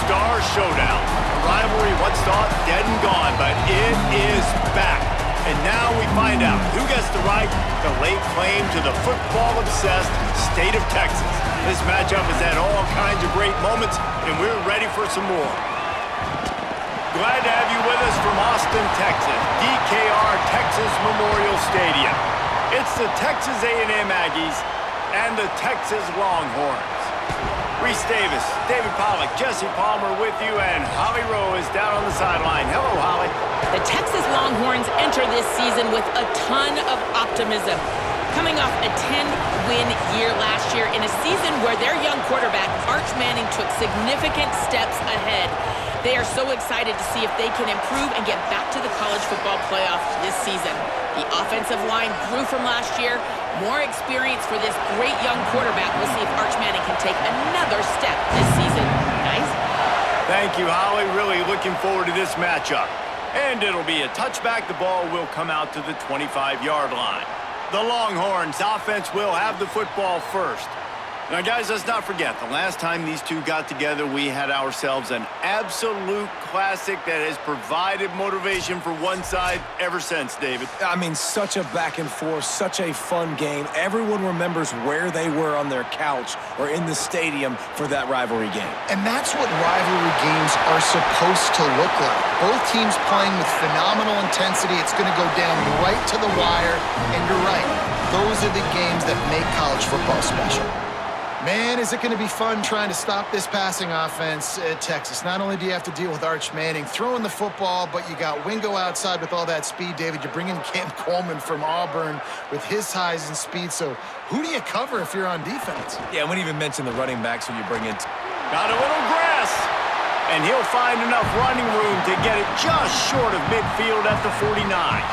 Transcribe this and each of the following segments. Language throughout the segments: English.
Star Showdown. A rivalry once thought dead and gone, but it is back. And now we find out who gets the right to lay claim to the football-obsessed state of Texas. This matchup has had all kinds of great moments, and we're ready for some more. Glad to have you with us from Austin, Texas, DKR Texas Memorial Stadium. It's the Texas A&M Aggies and the Texas Longhorns. Reese Davis, David Pollack, Jesse Palmer with you, and Holly Rowe is down on the sideline. Hello, Holly. The Texas Longhorns enter this season with a ton of optimism. Coming off a 10-win year last year in a season where their young quarterback, Arch Manning, took significant steps ahead. They are so excited to see if they can improve and get back to the college football playoff this season. The offensive line grew from last year. More experience for this great young quarterback. We'll see if Arch Manning can take another step this season. Guys? Thank you, Holly. Really looking forward to this matchup. And it'll be a touchback. The ball will come out to the 25-yard line. The Longhorns offense will have the football first. Now, guys, let's not forget, the last time these two got together, we had ourselves an absolute classic that has provided motivation for one side ever since, David. I mean, such a back and forth, such a fun game. Everyone remembers where they were on their couch or in the stadium for that rivalry game. And that's what rivalry games are supposed to look like. Both teams playing with phenomenal intensity. It's going to go down right to the wire. And you're right, those are the games that make college football special. Man, is it going to be fun trying to stop this passing offense at Texas. Not only do you have to deal with Arch Manning throwing the football, but you got Wingo outside with all that speed, David. You're bringing Cam Coleman from Auburn with his highs and speed. So who do you cover if you're on defense? Yeah, we didn't even mention the running backs when you bring in. Got a little grass, and he'll find enough running room to get it just short of midfield at the 49.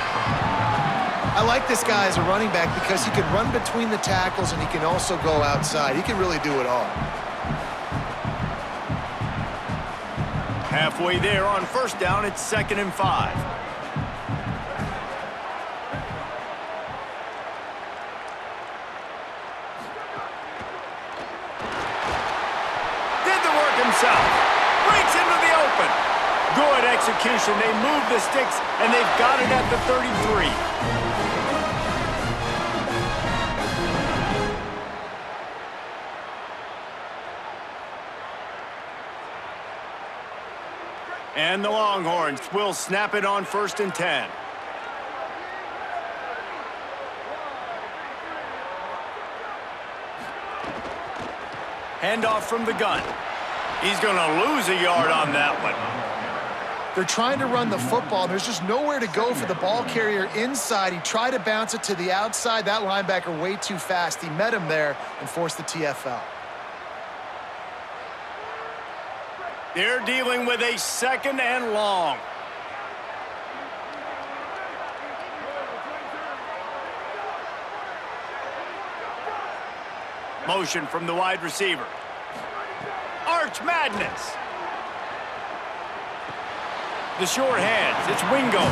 I like this guy as a running back because he can run between the tackles and he can also go outside. He can really do it all. Halfway there on first down, it's 2nd and 5. Did the work himself. Breaks into the open. Good execution. They move the sticks, and they've got it at the 33. And the Longhorns will snap it on 1st and 10. Handoff from the gun. He's going to lose a yard on that one. They're trying to run the football. There's just nowhere to go for the ball carrier inside. He tried to bounce it to the outside. That linebacker way too fast. He met him there and forced the TFL. They're dealing with a 2nd and long. Motion from the wide receiver. Arch Madness. The short hands. It's Wingo.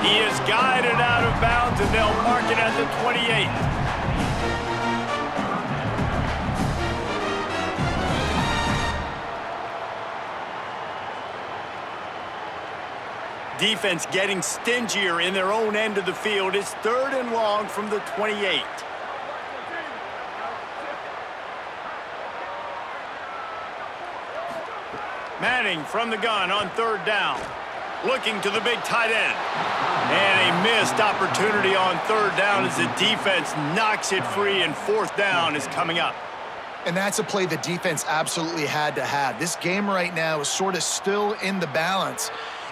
He is guided out of bounds, and they'll mark it at the 28. Defense getting stingier in their own end of the field. It's 3rd and long from the 28. Manning from the gun on 3rd down. Looking to the big tight end. And a missed opportunity on 3rd down as the defense knocks it free, and 4th down is coming up. And that's a play the defense absolutely had to have. This game right now is sort of still in the balance.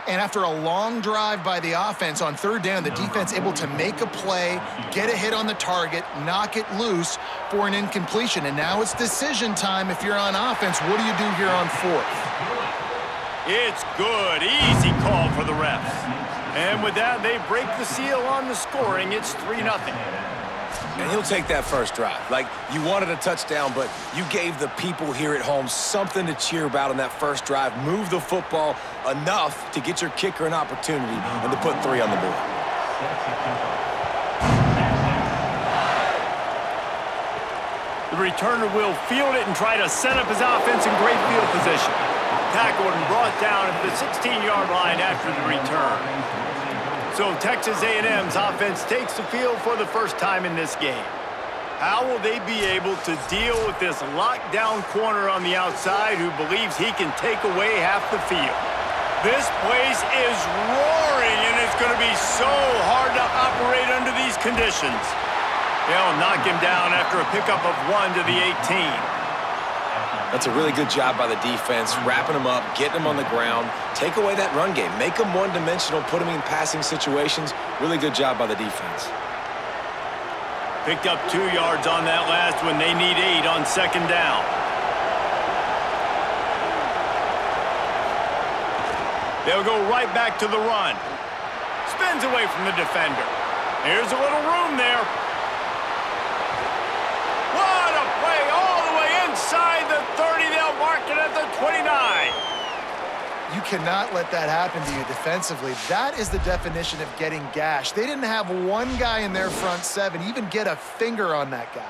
And after a long drive by the offense on 3rd down, the defense able to make a play, get a hit on the target, knock it loose for an incompletion. And now it's decision time if you're on offense. What do you do here on 4th? It's good. Easy call for the refs. And with that, they break the seal on the scoring. It's 3-0. And he'll take that first drive. Like, you wanted a touchdown, but you gave the people here at home something to cheer about on that first drive. Move the football enough to get your kicker an opportunity and to put 3 on the board. The returner will field it and try to set up his offense in great field position. tackled and brought down at the 16-yard line after the return. So Texas A&M's offense takes the field for the first time in this game. How will they be able to deal with this lockdown corner on the outside who believes he can take away half the field? This place is roaring, and it's going to be so hard to operate under these conditions. They'll knock him down after a pickup of 1 to the 18. That's a really good job by the defense, wrapping them up, getting them on the ground, take away that run game, make them one-dimensional, put them in passing situations. Really good job by the defense. Picked up 2 yards on that last one. They need 8 on second down. They'll go right back to the run. Spins away from the defender. Here's a little room there. What a play all the way inside the 30. They'll mark it at the 29. You cannot let that happen to you defensively. That is the definition of getting gashed. They didn't have one guy in their front seven even get a finger on that guy.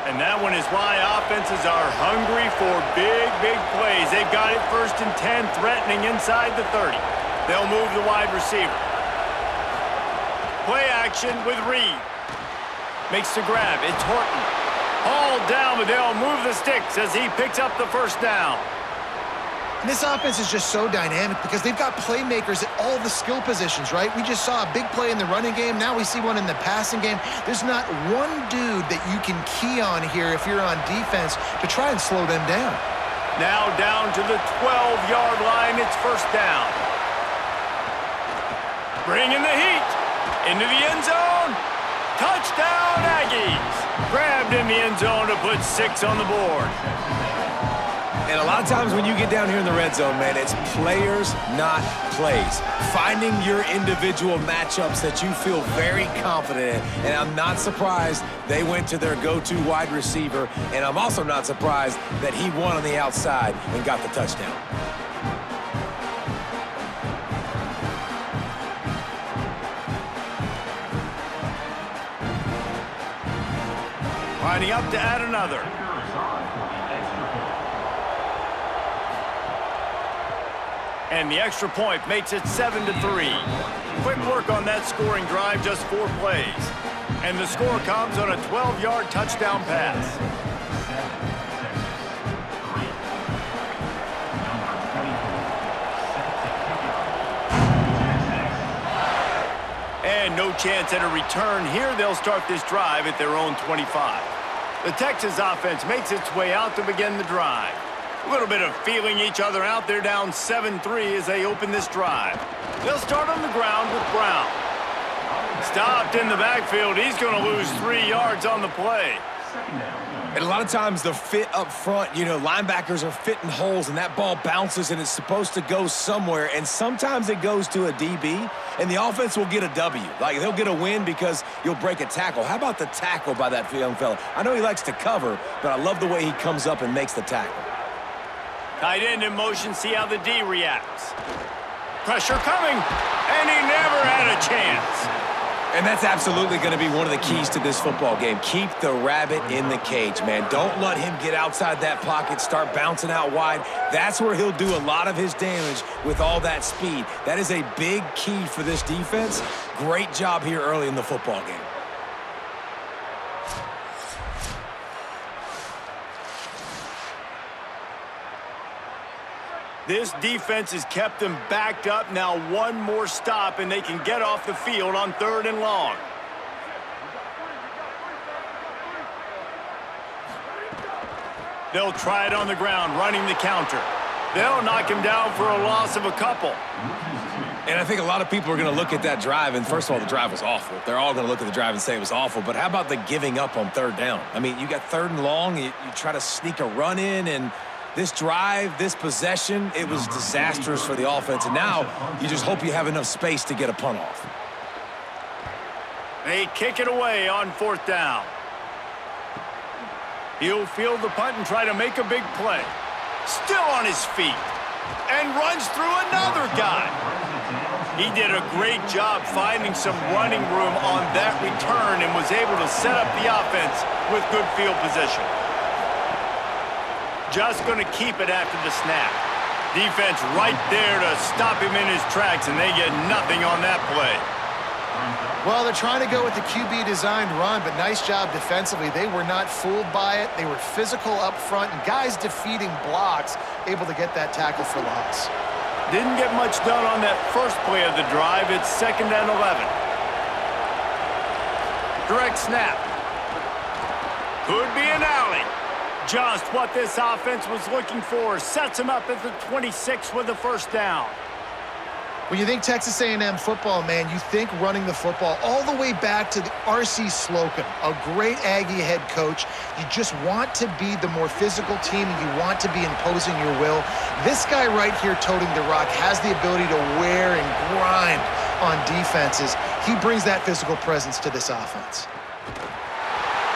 And that one is why offenses are hungry for big, big plays. They've got it 1st and 10, threatening inside the 30. They'll move the wide receiver. Play action with Reed. Makes the grab. It's Horton. Hauled down, but they'll move the Stix as he picks up the first down. And this offense is just so dynamic because they've got playmakers at all the skill positions, right? We just saw a big play in the running game. Now we see one in the passing game. There's not one dude that you can key on here if you're on defense to try and slow them down. Now down to the 12-yard line. It's first down. Bringing the heat. Into the end zone. Touchdown, Aggies. Grabbed in the end zone to put 6 on the board. And a lot of times when you get down here in the red zone, man, it's players, not plays. Finding your individual matchups that you feel very confident in. And I'm not surprised they went to their go-to wide receiver. And I'm also not surprised that he won on the outside and got the touchdown. Lining up to add another. And the extra point makes it 7-3. Quick work on that scoring drive, just 4 plays. And the score comes on a 12-yard touchdown pass. And no chance at a return here. They'll start this drive at their own 25. The Texas offense makes its way out to begin the drive. A little bit of feeling each other out. They're down 7-3 as they open this drive. They'll start on the ground with Brown. Stopped in the backfield. He's going to lose 3 yards on the play. And a lot of times the fit up front, you know, linebackers are fitting holes and that ball bounces and it's supposed to go somewhere. And sometimes it goes to a DB and the offense will get a W. Like they'll get a win because you'll break a tackle. How about the tackle by that young fella? I know he likes to cover, but I love the way he comes up and makes the tackle. Tight end in motion, see how the D reacts. Pressure coming, and he never had a chance. And that's absolutely going to be one of the keys to this football game. Keep the rabbit in the cage, man. Don't let him get outside that pocket, start bouncing out wide. That's where he'll do a lot of his damage with all that speed. That is a big key for this defense. Great job here early in the football game. This defense has kept them backed up. Now one more stop, and they can get off the field on 3rd and long. They'll try it on the ground, running the counter. They'll knock him down for a loss of a couple. And I think a lot of people are going to look at that drive, and first of all, the drive was awful. They're all going to look at the drive and say it was awful, but how about the giving up on 3rd down? I mean, you got 3rd and long, you try to sneak a run in, and this drive, this possession, it was disastrous for the offense. And now you just hope you have enough space to get a punt off. They kick it away on 4th down. He'll field the punt and try to make a big play. Still on his feet. And runs through another guy. He did a great job finding some running room on that return and was able to set up the offense with good field position. Just going to keep it after the snap. Defense right there to stop him in his tracks, and they get nothing on that play. Well, they're trying to go with the QB-designed run, but nice job defensively. They were not fooled by it. They were physical up front, and guys defeating blocks, able to get that tackle for loss. Didn't get much done on that first play of the drive. It's 2nd and 11. Direct snap. Could be an alley. Just what this offense was looking for. Sets him up at the 26 with the first down. When you think Texas A&M football, man, you think running the football all the way back to the R.C. Slocum, a great Aggie head coach. You just want to be the more physical team, and you want to be imposing your will. This guy right here toting the rock has the ability to wear and grind on defenses. He brings that physical presence to this offense.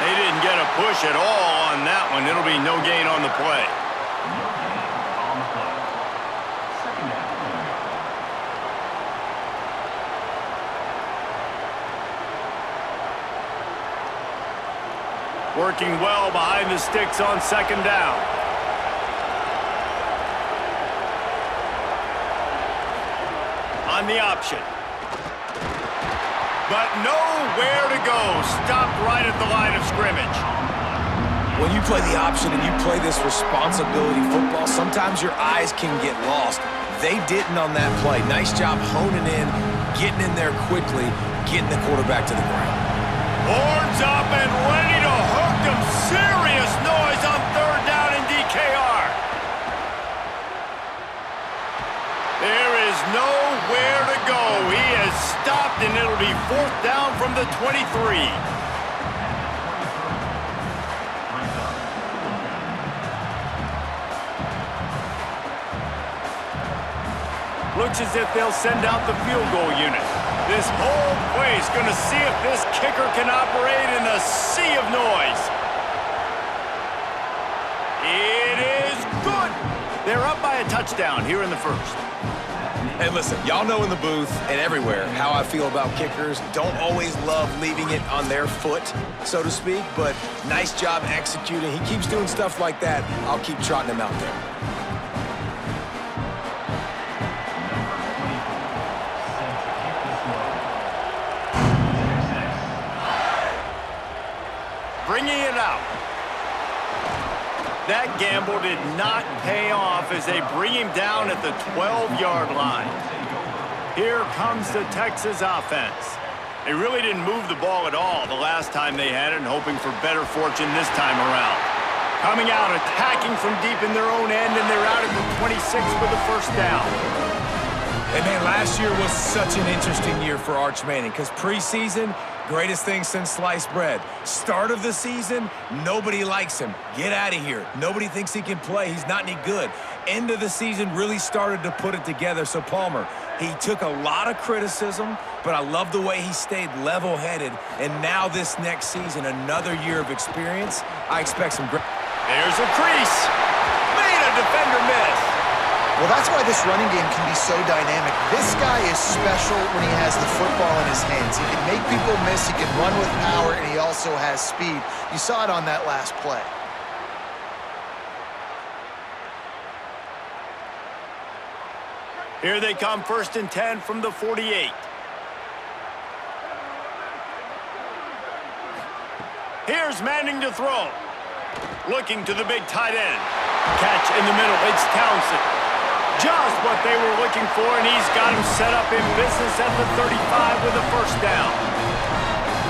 They didn't get a push at all on that one. It'll be no gain on the play. Working well behind the sticks on 2nd down. On the option. But nowhere to go. Stopped right at the line of scrimmage. When you play the option and you play this responsibility football, sometimes your eyes can get lost. They didn't on that play. Nice job honing in, getting in there quickly, getting the quarterback to the ground. Horns up and ready to hook them. Serious noise on 3rd down in DKR. There is nowhere to go. He has stopped, and it'll be 4th down from the 23. Looks as if they'll send out the field goal unit. This whole place going to see if this kicker can operate in a sea of noise. It is good. They're up by a touchdown here in the first. Hey, listen, y'all know in the booth and everywhere how I feel about kickers. Don't always love leaving it on their foot, so to speak, but nice job executing. He keeps doing stuff like that. I'll keep trotting him out there. Bringing it out. That gamble did not pay off as they bring him down at the 12-yard line. Here comes the Texas offense. They really didn't move the ball at all the last time they had it, and hoping for better fortune this time around. Coming out, attacking from deep in their own end, and they're out at the 26 with the first down. And man, last year was such an interesting year for Arch Manning because preseason, greatest thing since sliced bread. Start of the season, nobody likes him. Get out of here. Nobody thinks he can play. He's not any good. End of the season really started to put it together. So Palmer, he took a lot of criticism, but I love the way he stayed level-headed. And now this next season, another year of experience, I expect some great... There's a crease. Made a defender miss. Well, that's why this running game can be so dynamic. This guy is special when he has the football in his hands. He can make people miss, he can run with power, and he also has speed. You saw it on that last play. Here they come, 1st and 10 from the 48. Here's Manning to throw. Looking to the big tight end. Catch in the middle, it's Townsend. Just what they were looking for, and he's got him set up in business at the 35 with a first down.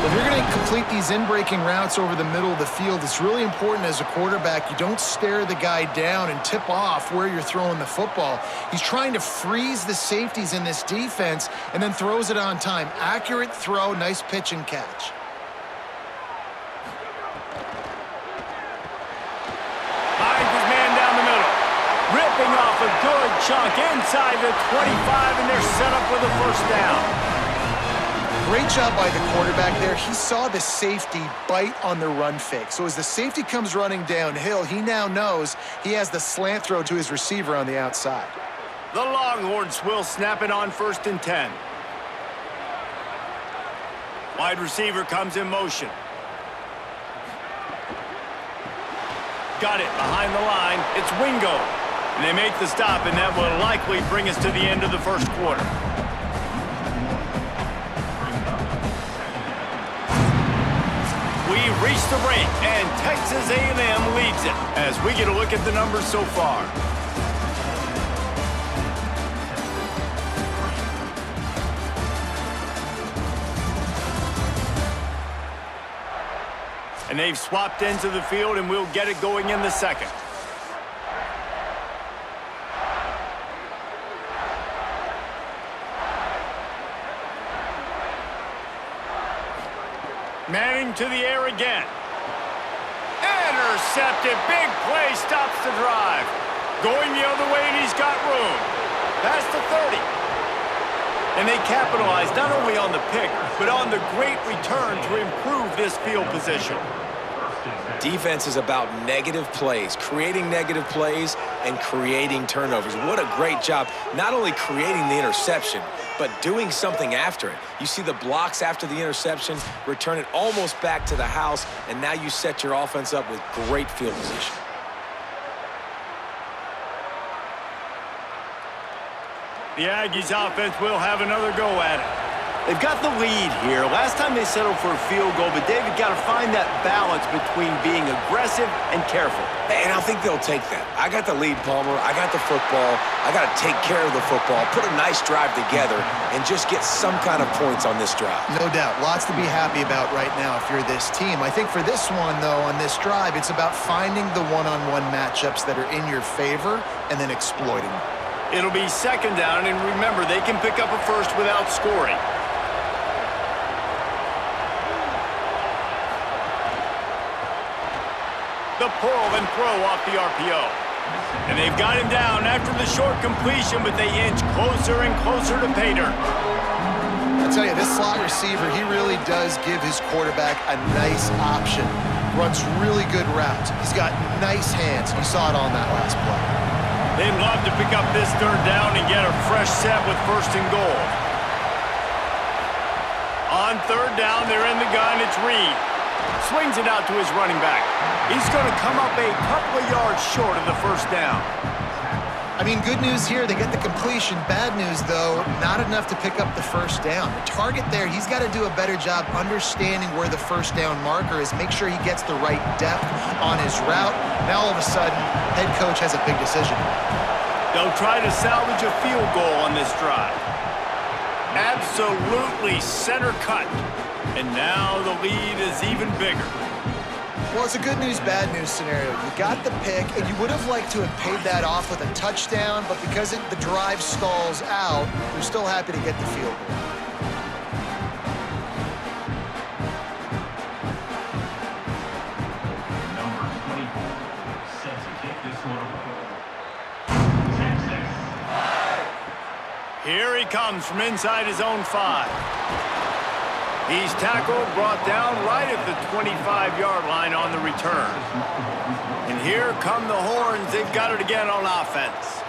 If you're going to complete these in-breaking routes over the middle of the field, it's really important as a quarterback you don't stare the guy down and tip off where you're throwing the football. He's trying to freeze the safeties in this defense and then throws it on time. Accurate throw, nice pitch and catch. Ripping off a good chunk inside the 25, and they're set up with a first down. Great job by the quarterback there. He saw the safety bite on the run fake. So as the safety comes running downhill, he now knows he has the slant throw to his receiver on the outside. The Longhorns will snap it on 1st and 10. Wide receiver comes in motion. Got it behind the line. It's Wingo. And they make the stop, and that will likely bring us to the end of the first quarter. We've reached the break, and Texas A&M leads it as we get a look at the numbers so far. And they've swapped into the field, and we'll get it going in the second. Manning to the air again. Intercepted. Big play stops the drive. Going the other way, and he's got room. Past the 30. And they capitalize not only on the pick, but on the great return to improve this field position. Defense is about negative plays, creating negative plays and creating turnovers. What a great job, not only creating the interception, but doing something after it. You see the blocks after the interception, return it almost back to the house, and now you set your offense up with great field position. The Aggies offense will have another go at it. They've got the lead here. Last time they settled for a field goal, but David got to find that balance between being aggressive and careful. And I think they'll take that. I got the lead, Palmer. I got the football. I got to take care of the football, put a nice drive together, and just get some kind of points on this drive. No doubt. Lots to be happy about right now if you're this team. I think for this one, though, on this drive, it's about finding the one-on-one matchups that are in your favor and then exploiting them. It'll be 2nd down, and remember, they can pick up a first without scoring. The pull and throw off the RPO. And they've got him down after the short completion, but they inch closer and closer to pay dirt. I tell you, this slot receiver, he really does give his quarterback a nice option. Runs really good routes. He's got nice hands. You saw it on that last play. They'd love to pick up this 3rd down and get a fresh set with 1st and goal. On 3rd down, they're in the gun. It's Reed. Swings it out to his running back. He's going to come up a couple of yards short of the 1st down. I mean, good news here, they get the completion. Bad news, though, not enough to pick up the 1st down. The target there, he's got to do a better job understanding where the 1st down marker is, make sure he gets the right depth on his route. Now, all of a sudden, head coach has a big decision. They'll try to salvage a field goal on this drive. Absolutely center cut. And now the lead is even bigger. Well, it's a good news, bad news scenario. You got the pick, and you would have liked to have paid that off with a touchdown, but because the drive stalls out, you're still happy to get the field goal. Number 24, set to kick this one. Here he comes from inside his own 5. He's tackled, brought down right at the 25-yard line on the return. And here come the Horns. They've got it again on offense.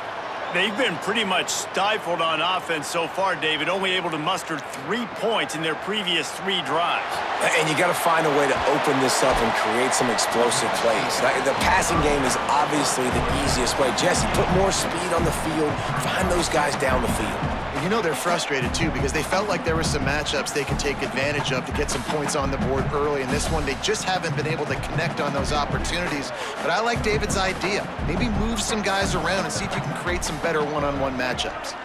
They've been pretty much stifled on offense so far, David, only able to muster 3 points in their previous 3 drives. And you got to find a way to open this up and create some explosive plays. The passing game is obviously the easiest way. Jesse, put more speed on the field. Find those guys down the field. You know they're frustrated, too, because they felt like there were some matchups they could take advantage of to get some points on the board early. In this one, they just haven't been able to connect on those opportunities. But I like David's idea. Maybe move some guys around and see if you can create some better one-on-one matchups.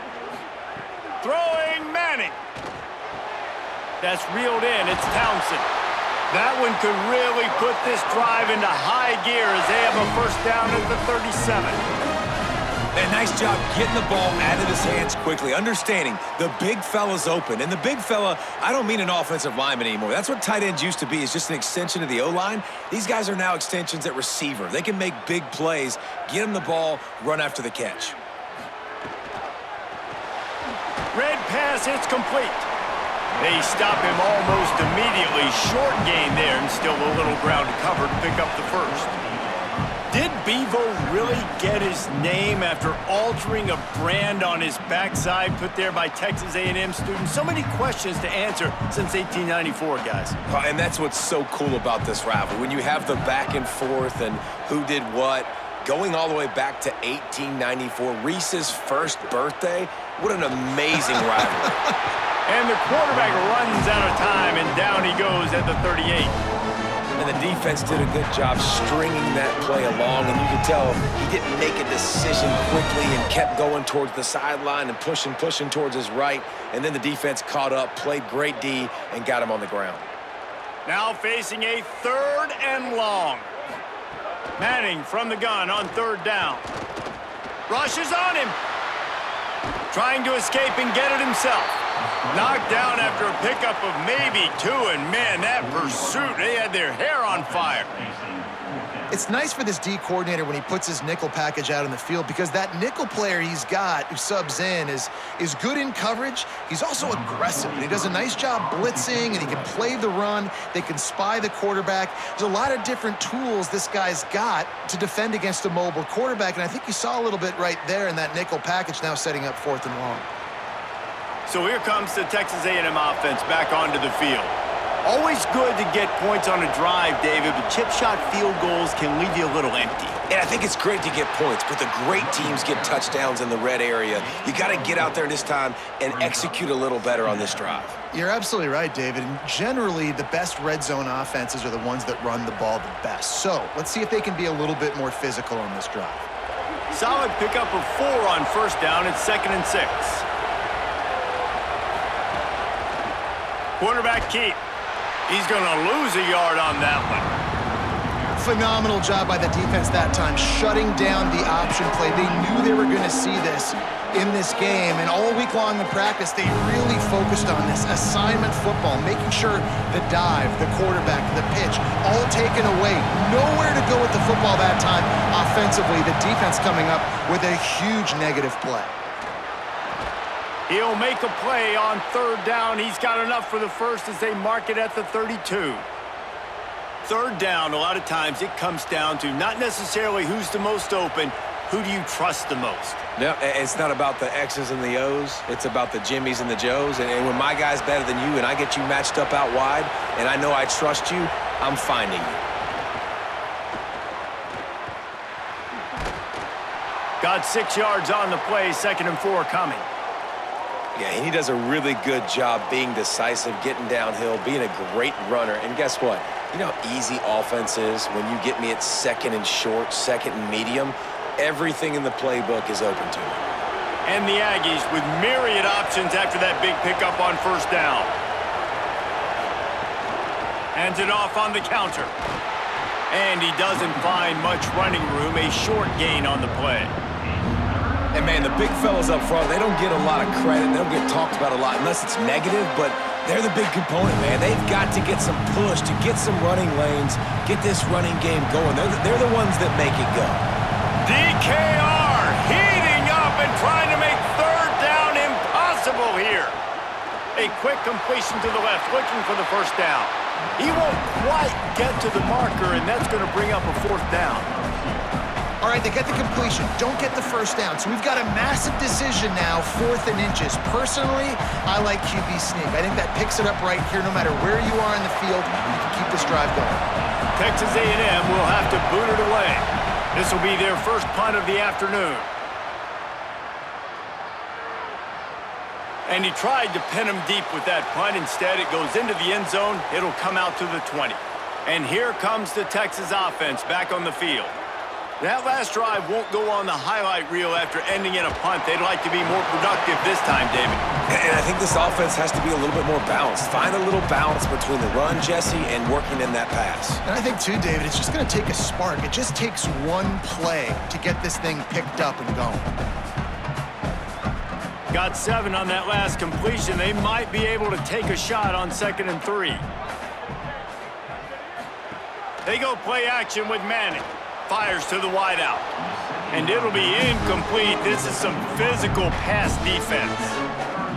Throwing Manning. That's reeled in. It's Townsend. That one could really put this drive into high gear as they have a 1st down at the 37. And nice job getting the ball out of his hands quickly, understanding the big fella's open. And the big fella, I don't mean an offensive lineman anymore. That's what tight ends used to be, is just an extension of the O-line. These guys are now extensions at receiver. They can make big plays, get him the ball, run after the catch. Red pass, it's complete. They stop him almost immediately. Short gain there, and still a little ground to cover to pick up the first. Did Bevo really get his name after altering a brand on his backside put there by Texas A&M students? So many questions to answer since 1894, guys. And that's what's so cool about this rivalry. When you have the back and forth and who did what, going all the way back to 1894, Reese's first birthday, what an amazing rivalry. And the quarterback runs out of time, and down he goes at the 38. And the defense did a good job stringing that play along, and you could tell he didn't make a decision quickly and kept going towards the sideline and pushing towards his right. And then the defense caught up, played great D, and got him on the ground. Now facing a 3rd and long. Manning from the gun on 3rd down. Rushes on him. Trying to escape and get it himself. Knocked down after a pickup of maybe 2, and man, that pursuit, they had their hair on fire. It's nice for this D coordinator when he puts his nickel package out in the field, because that nickel player he's got who subs in is good in coverage. He's also aggressive, and he does a nice job blitzing, and he can play the run. They can spy the quarterback. There's a lot of different tools this guy's got to defend against a mobile quarterback, and I think you saw a little bit right there in that nickel package now setting up 4th and long. So here comes the Texas A&M offense back onto the field. Always good to get points on a drive, David, but chip shot field goals can leave you a little empty. And I think it's great to get points, but the great teams get touchdowns in the red area. You got to get out there this time and execute a little better on this drive. You're absolutely right, David. And generally, the best red zone offenses are the ones that run the ball the best. So let's see if they can be a little bit more physical on this drive. Solid pickup of 4 on 1st down. It's 2nd and 6. Quarterback keep. He's going to lose a yard on that one. Phenomenal job by the defense that time, shutting down the option play. They knew they were going to see this in this game, and all week long in practice, they really focused on this assignment football, making sure the dive, the quarterback, the pitch, all taken away. Nowhere to go with the football that time offensively. The defense coming up with a huge negative play. He'll make a play on 3rd down. He's got enough for the first as they mark it at the 32. 3rd down, a lot of times it comes down to not necessarily who's the most open, who do you trust the most? No, it's not about the X's and the O's. It's about the Jimmies and the Joes. And when my guy's better than you and I get you matched up out wide and I know I trust you, I'm finding you. Got 6 yards on the play, 2nd and 4 coming. Yeah, and he does a really good job being decisive, getting downhill, being a great runner. And guess what? You know how easy offense is when you get me at 2nd and short, 2nd and medium? Everything in the playbook is open to me. And the Aggies with myriad options after that big pickup on 1st down. Hands it off on the counter. And he doesn't find much running room, a short gain on the play. And, man, the big fellas up front, they don't get a lot of credit. They don't get talked about a lot unless it's negative, but they're the big component, man. They've got to get some push, to get some running lanes, get this running game going. They're the ones that make it go. DKR heating up and trying to make 3rd down impossible here. A quick completion to the left, looking for the 1st down. He won't quite get to the marker, and that's going to bring up a 4th down. All right, they get the completion, don't get the 1st down. So we've got a massive decision now, 4th and inches. Personally, I like QB sneak. I think that picks it up right here. No matter where you are in the field, you can keep this drive going. Texas A&M will have to boot it away. This will be their first punt of the afternoon. And he tried to pin him deep with that punt. Instead, it goes into the end zone. It'll come out to the 20. And here comes the Texas offense back on the field. That last drive won't go on the highlight reel after ending in a punt. They'd like to be more productive this time, David. And I think this offense has to be a little bit more balanced. Find a little balance between the run, Jesse, and working in that pass. And I think, too, David, it's just going to take a spark. It just takes one play to get this thing picked up and going. Got 7 on that last completion. They might be able to take a shot on 2nd and 3. They go play action with Manning. Fires to the wideout. And it'll be incomplete. This is some physical pass defense.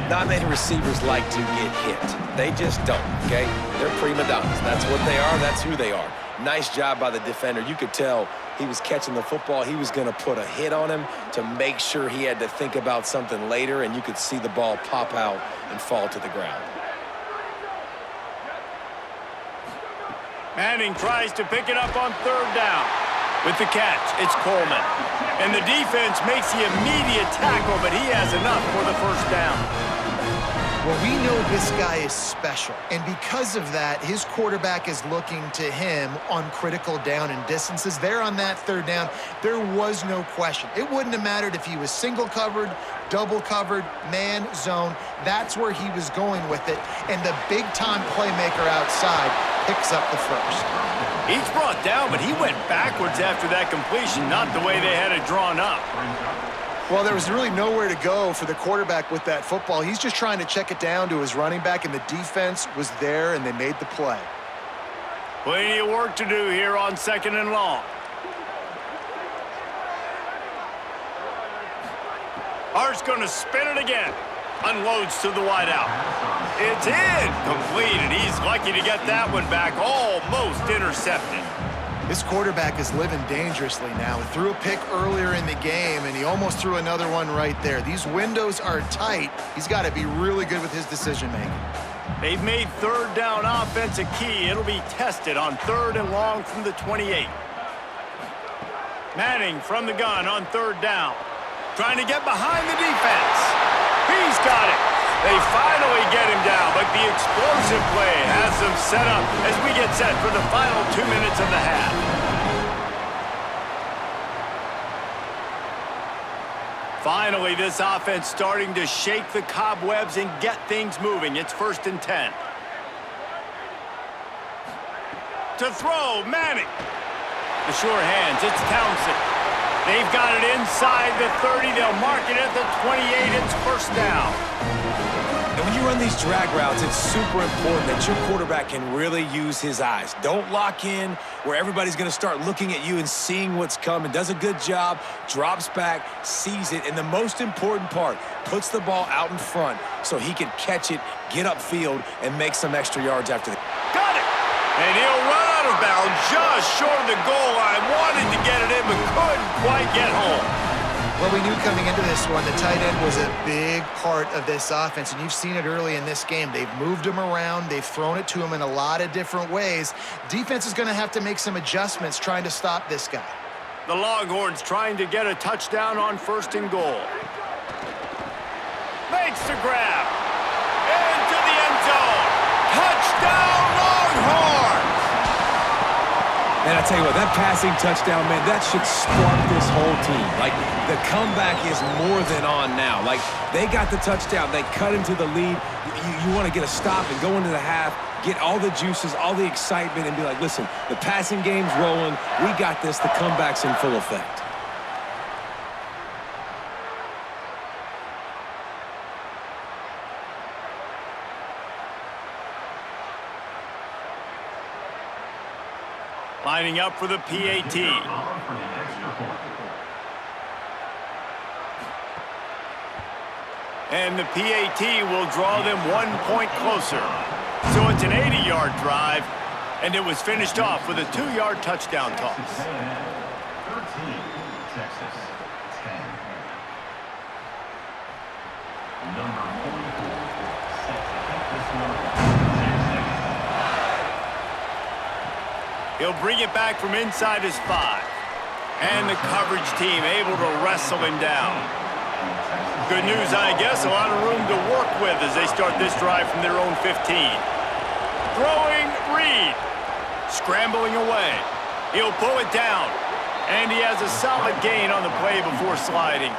Not many receivers like to get hit. They just don't, okay? They're prima donnas. That's what they are. That's who they are. Nice job by the defender. You could tell he was catching the football. He was going to put a hit on him to make sure he had to think about something later, and you could see the ball pop out and fall to the ground. Manning tries to pick it up on third down. With the catch, it's Coleman. And the defense makes the immediate tackle, but he has enough for the first down. Well, we know this guy is special, and because of that, his quarterback is looking to him on critical down and distances. There on that third down, there was no question. It wouldn't have mattered if he was single covered, double covered, man, zone. That's where he was going with it, and the big-time playmaker outside picks up the first. He's brought down, but he went backwards after that completion, not the way they had it drawn up. Well, there was really nowhere to go for the quarterback with that football. He's just trying to check it down to his running back, and the defense was there, and they made the play. Plenty of work to do here on 2nd and long. Hart's going to spin it again. Unloads to the wideout. It's incomplete, and he's lucky to get that one back, almost intercepted. This quarterback is living dangerously now. He threw a pick earlier in the game, and he almost threw another one right there. These windows are tight. He's got to be really good with his decision-making. They've made third down offense a key. It'll be tested on 3rd and long from the 28. Manning from the gun on 3rd down. Trying to get behind the defense. He's got it. They finally get him down, but the explosive play has them set up as we get set for the final 2 minutes of the half. Finally, this offense starting to shake the cobwebs and get things moving. It's 1st and 10. To throw, Manning. The sure hands, it's Townsend. They've got it inside the 30. They'll mark it at the 28. It's 1st down. And when you run these drag routes, it's super important that your quarterback can really use his eyes. Don't lock in where everybody's going to start looking at you and seeing what's coming. Does a good job, drops back, sees it, and the most important part, puts the ball out in front so he can catch it, get upfield, and make some extra yards after the... Got it! And he'll run out of bounds just short of the goal line. Wanted to get it in, but couldn't quite get home. Well, we knew coming into this one, the tight end was a big part of this offense, and you've seen it early in this game. They've moved him around. They've thrown it to him in a lot of different ways. Defense is going to have to make some adjustments trying to stop this guy. The Longhorns trying to get a touchdown on 1st and goal. Makes the grab. Into the end zone. Touchdown, Longhorns! And I tell you what, that passing touchdown, man, that should spark this whole team. Like, the comeback is more than on now. Like, they got the touchdown. They cut into the lead. You want to get a stop and go into the half, get all the juices, all the excitement, and be like, listen, the passing game's rolling. We got this. The comeback's in full effect. Lining up for the PAT. And the PAT will draw them 1 point closer. So it's an 80-yard drive, and it was finished off with a 2-yard touchdown toss. 13, Texas, 10. Number 44, set to kick this one. He'll bring it back from inside his 5. And the coverage team able to wrestle him down. Good news, I guess, a lot of room to work with as they start this drive from their own 15. Throwing Reed. Scrambling away. He'll pull it down. And he has a solid gain on the play before sliding.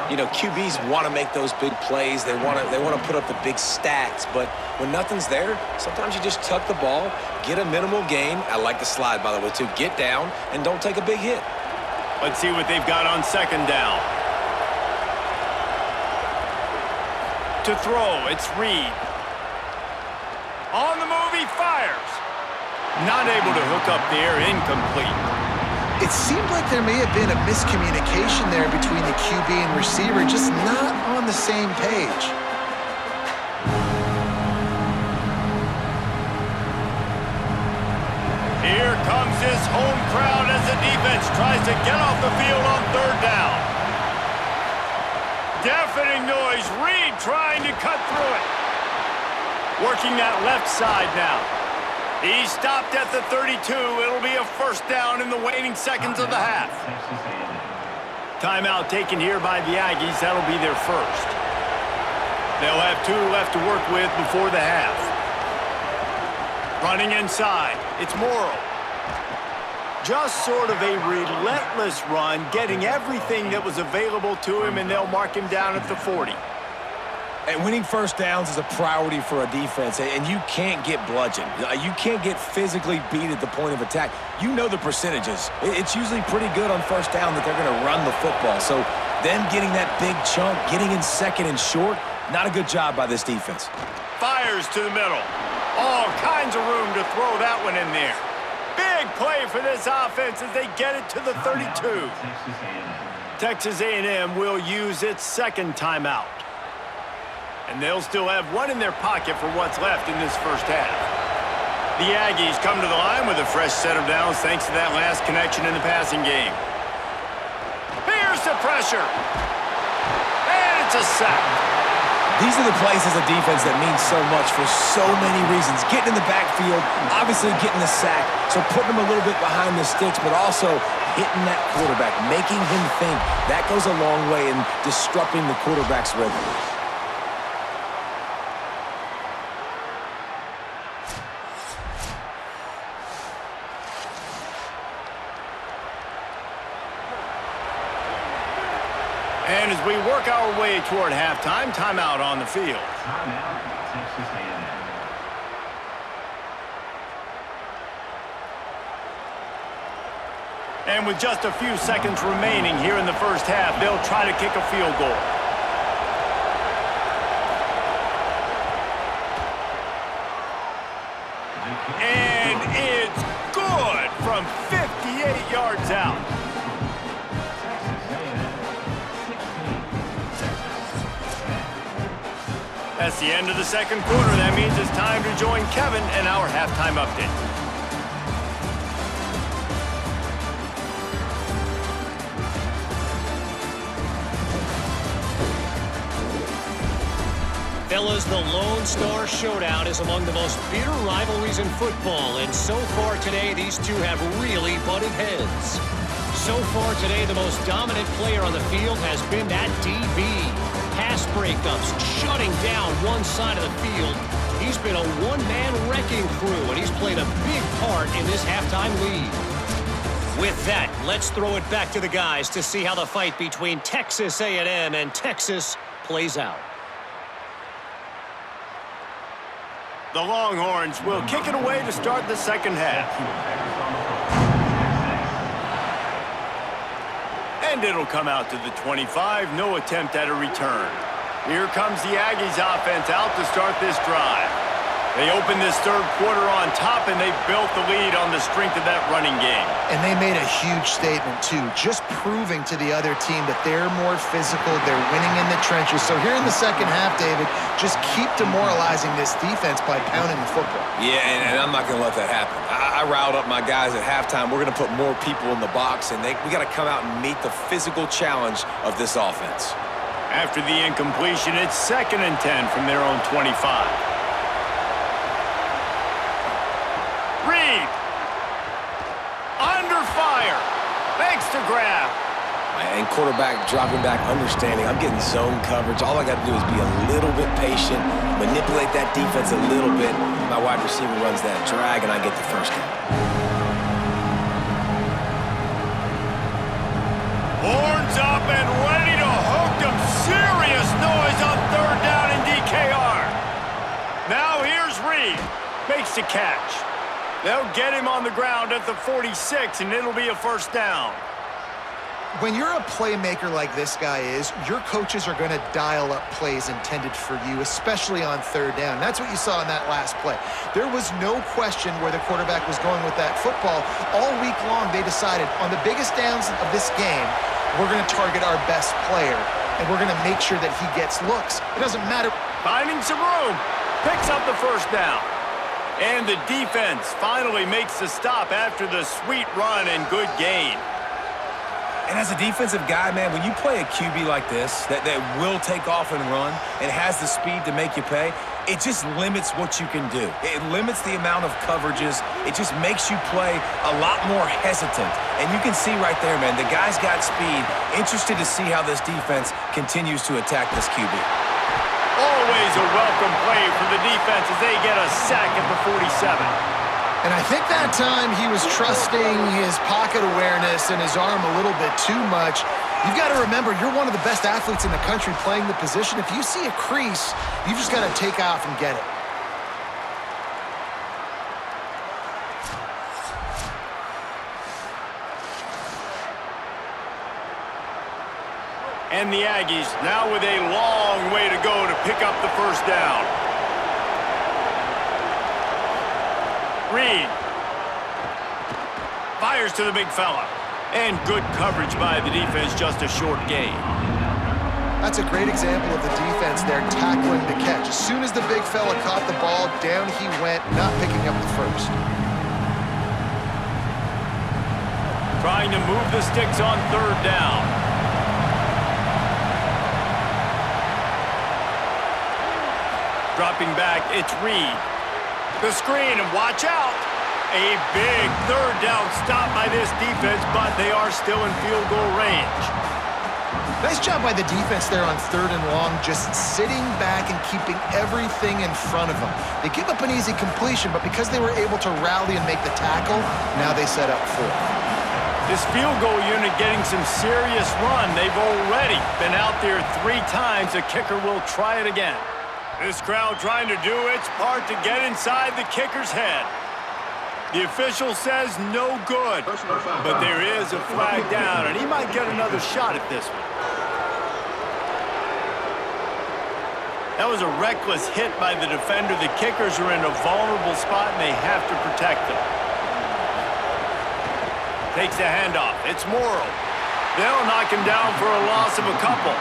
You know, QBs want to make those big plays. They want to put up the big stats. But when nothing's there, sometimes you just tuck the ball, get a minimal gain. I like the slide, by the way, too. Get down and don't take a big hit. Let's see what they've got on 2nd down. To throw, it's Reed. On the move, he fires. Not able to hook up there, incomplete. It seemed like there may have been a miscommunication there between the QB and receiver, just not on the same page. this home crowd as the defense tries to get off the field on third down. Deafening noise. Reed trying to cut through it. Working that left side now. He stopped at the 32. It'll be a first down in the waning seconds of the half. Timeout taken here by the Aggies. That'll be their first. They'll have 2 left to work with before the half. Running inside. It's Morrow. Just sort of a relentless run, getting everything that was available to him, and they'll mark him down at the 40. And winning first downs is a priority for a defense, and you can't get bludgeoned. You can't get physically beat at the point of attack. You know the percentages. It's usually pretty good on first down that they're going to run the football. So them getting that big chunk, getting in second and short, not a good job by this defense. Fires to the middle. All kinds of room to throw that one in there. Big play for this offense as they get it to the 32. Texas A&M will use its second timeout. And they'll still have one in their pocket for what's left in this first half. The Aggies come to the line with a fresh set of downs thanks to that last connection in the passing game. Here's the pressure. And it's a sack. These are the plays as a defense that mean so much for so many reasons. Getting in the backfield, obviously getting the sack, so putting them a little bit behind the sticks, but also hitting that quarterback, making him think. That goes a long way in disrupting the quarterback's rhythm. And as we work our way toward halftime, timeout on the field. Timeout, Texas A&M. And with just a few seconds remaining here in the first half, they'll try to kick a field goal. And it's good from 58 yards out. That's the end of the second quarter. That means it's time to join Kevin in our halftime update. Fellas, the Lone Star Showdown is among the most bitter rivalries in football, and so far today, these two have really butted heads. So far today, the most dominant player on the field has been that DB. Pass breakups, shutting down one side of the field. He's been a one-man wrecking crew, and he's played a big part in this halftime lead. With that, let's throw it back to the guys to see how the fight between Texas A&M and Texas plays out. The Longhorns will kick it away to start the second half. And it'll come out to the 25. No attempt at a return. Here comes the Aggies offense out to start this drive. They opened this third quarter on top, and they built the lead on the strength of that running game. And they made a huge statement, too, just proving to the other team that they're more physical, they're winning in the trenches. So here in the second half, David, just keep demoralizing this defense by pounding the football. Yeah, and I'm not going to let that happen. I riled up my guys at halftime. We're going to put more people in the box, and we got to come out and meet the physical challenge of this offense. After the incompletion, it's 2nd and 10 from their own 25. Reed. Under fire. Makes the grab. And quarterback dropping back, understanding. I'm getting zone coverage. All I got to do is be a little bit patient, manipulate that defense a little bit. My wide receiver runs that drag, and I get the first down. Horns up and ready to hook them. Serious noise on third down in DKR. Now here's Reed. Makes the catch. They'll get him on the ground at the 46, and it'll be a first down. When you're a playmaker like this guy is, your coaches are going to dial up plays intended for you, especially on third down. That's what you saw in that last play. There was no question where the quarterback was going with that football. All week long, they decided on the biggest downs of this game, we're going to target our best player, and we're going to make sure that he gets looks. It doesn't matter. Finding some room. Picks up the first down. And the defense finally makes the stop after the sweet run and good gain. And as a defensive guy, man, when you play a QB like this that will take off and run and has the speed to make you pay, it just limits what you can do. It limits the amount of coverages. It just makes you play a lot more hesitant. And you can see right there, man, the guy's got speed. Interested to see how this defense continues to attack this QB. Always a welcome play for the defense as they get a sack at the 47. And I think that time he was trusting his pocket awareness and his arm a little bit too much. You've got to remember, you're one of the best athletes in the country playing the position. If you see a crease, you've just got to take off and get it. And the Aggies now with a long way to go to pick up the first down. Reed fires to the big fella. And good coverage by the defense, just a short gain. That's a great example of the defense there tackling the catch. As soon as the big fella caught the ball, down he went, not picking up the first. Trying to move the Stix on third down. Dropping back, it's Reed. The screen, and watch out. A big third down stop by this defense, but they are still in field goal range. Nice job by the defense there on third and long, just sitting back and keeping everything in front of them. They give up an easy completion, but because they were able to rally and make the tackle, now they set up fourth. This field goal unit getting some serious run. They've already been out there 3 times. The kicker will try it again. This crowd trying to do its part to get inside the kicker's head. The official says no good, but there is a flag down, and he might get another shot at this one. That was a reckless hit by the defender. The kickers are in a vulnerable spot, and they have to protect them. Takes the handoff. It's Morrow. They'll knock him down for a loss of a couple.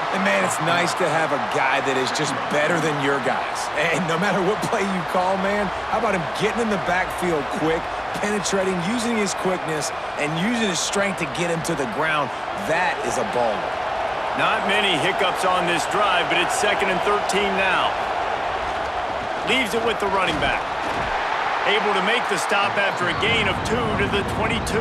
And, man, it's nice to have a guy that is just better than your guys. And no matter what play you call, man, how about him getting in the backfield quick, penetrating, using his quickness, and using his strength to get him to the ground? That is a baller. Not many hiccups on this drive, but it's 2nd and 13 now. Leaves it with the running back. Able to make the stop after a gain of 2 to the 22.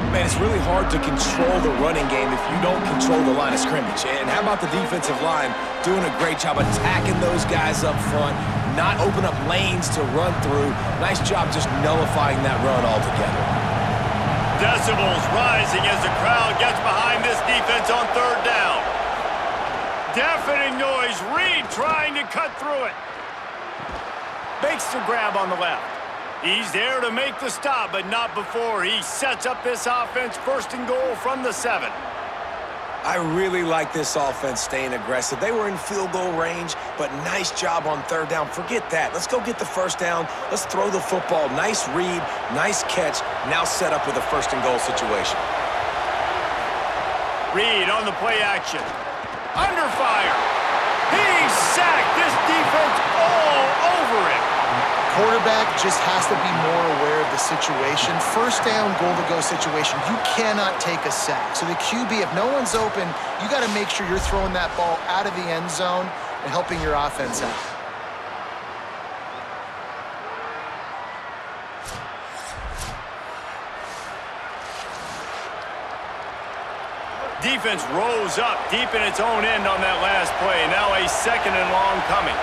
Man, it's really hard to control the running game if you don't control the line of scrimmage. And how about the defensive line doing a great job attacking those guys up front, not open up lanes to run through. Nice job just nullifying that run altogether. Decibels rising as the crowd gets behind this defense on third down. Deafening noise. Reed trying to cut through it. Makes the grab on the left. He's there to make the stop, but not before he sets up this offense. 1st and goal from the 7. I really like this offense staying aggressive. They were in field goal range, but nice job on third down. Forget that. Let's go get the first down. Let's throw the football. Nice read, nice catch. Now set up with a 1st and goal situation. Reed on the play action. Under fire. He's sacked. This defense all over him. Quarterback just has to be more aware of the situation. 1st down, goal-to-go situation. You cannot take a sack. So the QB, if no one's open, you got to make sure you're throwing that ball out of the end zone and helping your offense out. Defense rose up deep in its own end on that last play. Now a 2nd and long coming.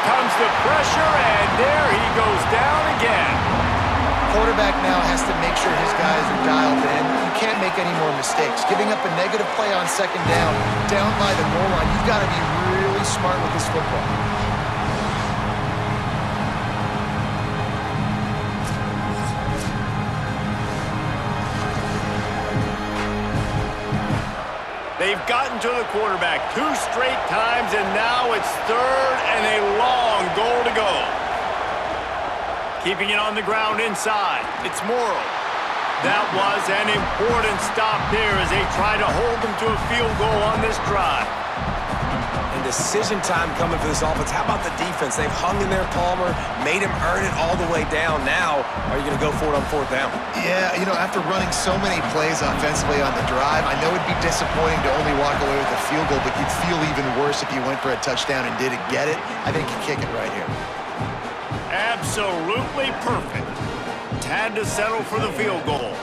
Comes the pressure, and there he goes down again. Quarterback now has to make sure his guys are dialed in. You can't make any more mistakes. Giving up a negative play on 2nd down by the goal line, you've got to be really smart with this football. They've gotten to the quarterback 2 straight times, and now it's 3rd and a long goal to go. Keeping it on the ground inside. It's Morrow. That was an important stop there as they try to hold them to a field goal on this drive. And decision time coming for this offense. How about the defense? They've hung in there, Palmer, made him earn it all the way down. Now, are you going to go for it on fourth down? Yeah, you know, after running so many plays offensively on the drive, I know it'd be disappointing to only walk away with a field goal, but you'd feel even worse if you went for a touchdown and didn't get it. I think you kick it right here. Absolutely perfect. Had to settle for the field goal.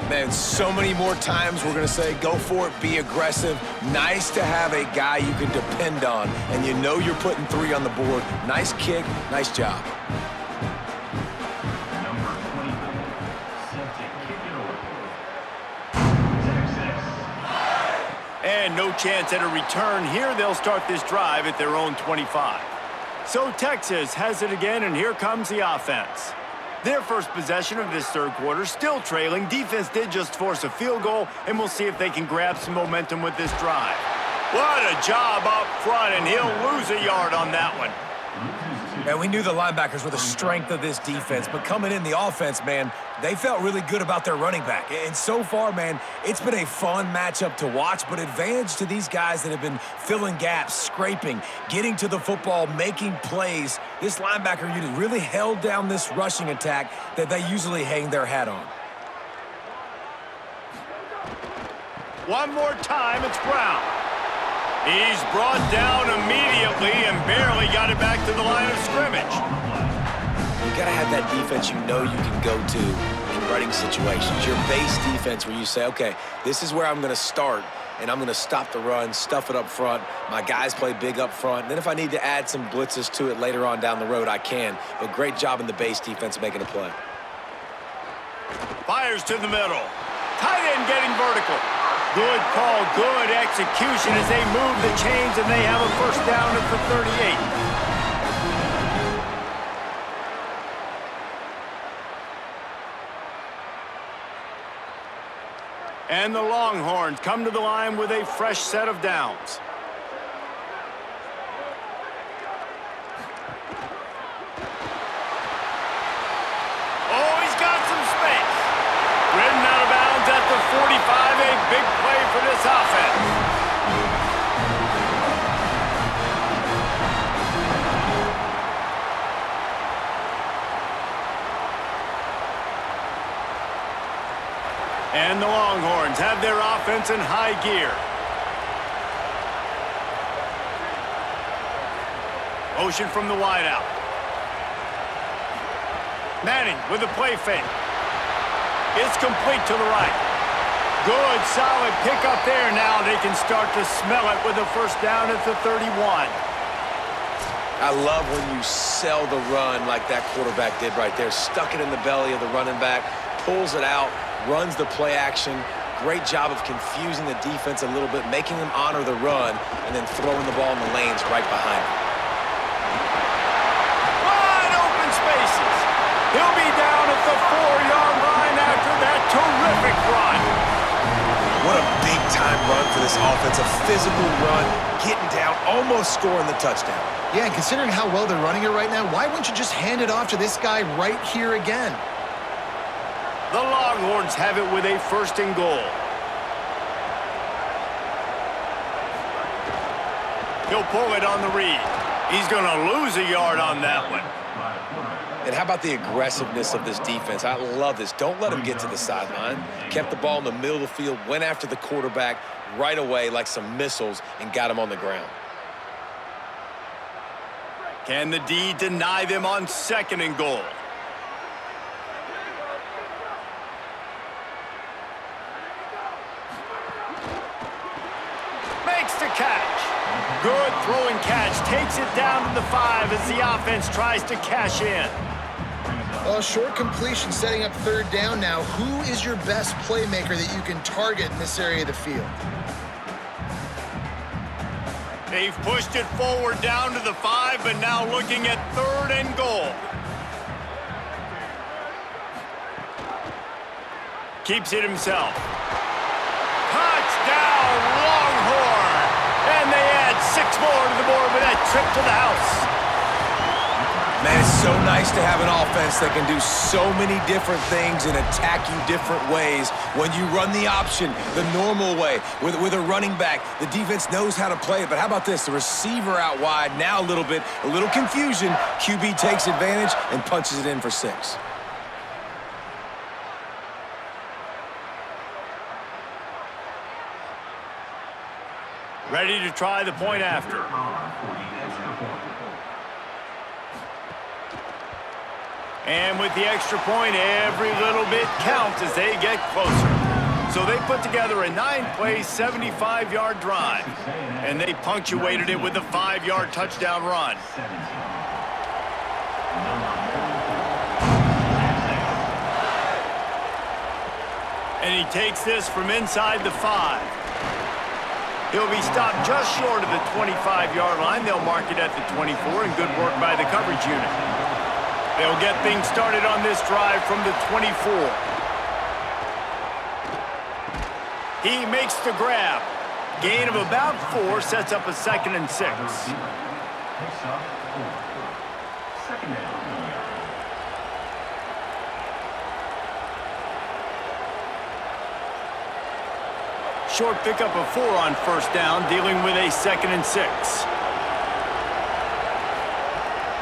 Man, so many more times we're going to say, go for it, be aggressive. Nice to have a guy you can depend on, and you know you're putting 3 on the board. Nice kick, nice job. Number 24, set to kick it over. Texas. And no chance at a return here. They'll start this drive at their own 25. So Texas has it again, and here comes the offense. Their first possession of this third quarter, still trailing. Defense did just force a field goal, and we'll see if they can grab some momentum with this drive. What a job up front, and he'll lose a yard on that one. And we knew the linebackers were the strength of this defense, but coming in the offense, man, they felt really good about their running back. And so far, man, it's been a fun matchup to watch, but advantage to these guys that have been filling gaps, scraping, getting to the football, making plays. This linebacker unit really held down this rushing attack that they usually hang their hat on. One more time, it's Brown. He's brought down immediately and barely got it back to the line of scrimmage. You got to have that defense you know you can go to in running situations. Your base defense where you say, okay, this is where I'm going to start, and I'm going to stop the run, stuff it up front. My guys play big up front. And then if I need to add some blitzes to it later on down the road, I can. But great job in the base defense making a play. Fires to the middle. Tight end getting vertical. Good call, good execution as they move the chains, and they have a first down at the 38. And the Longhorns come to the line with a fresh set of downs. Oh, he's got some space. Ridden out of bounds at the 45, a big play for this offense. And the Longhorns have their offense in high gear. Motion from the wideout. Manning with a play fake. It's complete to the right. Good, solid pickup there. Now they can start to smell it with a first down at the 31. I love when you sell the run like that quarterback did right there. Stuck it in the belly of the running back, pulls it out, runs the play action. Great job of confusing the defense a little bit, making them honor the run, and then throwing the ball in the lanes right behind him. Wide open spaces. He'll be down at the 4-yard line after that terrific run. What a big-time run for this offense. A physical run, getting down, almost scoring the touchdown. Yeah, and considering how well they're running it right now, why wouldn't you just hand it off to this guy right here again? The Longhorns have it with a first and goal. He'll pull it on the read. He's going to lose a yard on that one. And how about the aggressiveness of this defense? I love this. Don't let them get to the sideline. Kept the ball in the middle of the field, went after the quarterback right away like some missiles, and got him on the ground. Can the D deny them on second and goal? Makes the catch. Good throwing catch. Takes it down to the 5 as the offense tries to cash in. A short completion setting up third down now. Who is your best playmaker that you can target in this area of the field? They've pushed it forward down to the 5, but now looking at third and goal. Keeps it himself. Touchdown, Longhorn! And they add 6 more to the board with that trip to the house. Man, it's so nice to have an offense that can do so many different things and attack you different ways. When you run the option the normal way with a running back, the defense knows how to play it. But how about this? The receiver out wide, now a little confusion. QB takes advantage and punches it in for 6. Ready to try the point after. And with the extra point, every little bit counts as they get closer. So they put together a 9-play, 75-yard drive, and they punctuated it with a 5-yard touchdown run. And he takes this from inside the 5. He'll be stopped just short of the 25-yard line. They'll mark it at the 24, and good work by the coverage unit. They'll get things started on this drive from the 24. He makes the grab. Gain of about 4 sets up a 2nd and 6. Picks up 4. 2nd down. Short pickup of 4 on 1st down, dealing with a 2nd and 6.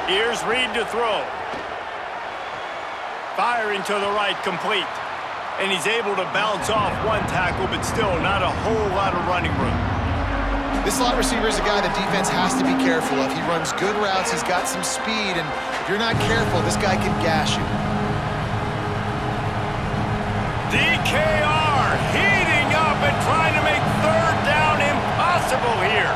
Here's Reed to throw. Firing to the right, complete. And he's able to bounce off 1 tackle, but still not a whole lot of running room. This slot receiver is a guy the defense has to be careful of. He runs good routes, he's got some speed, and if you're not careful, this guy can gash you. DKR heating up and trying to make 3rd down impossible here.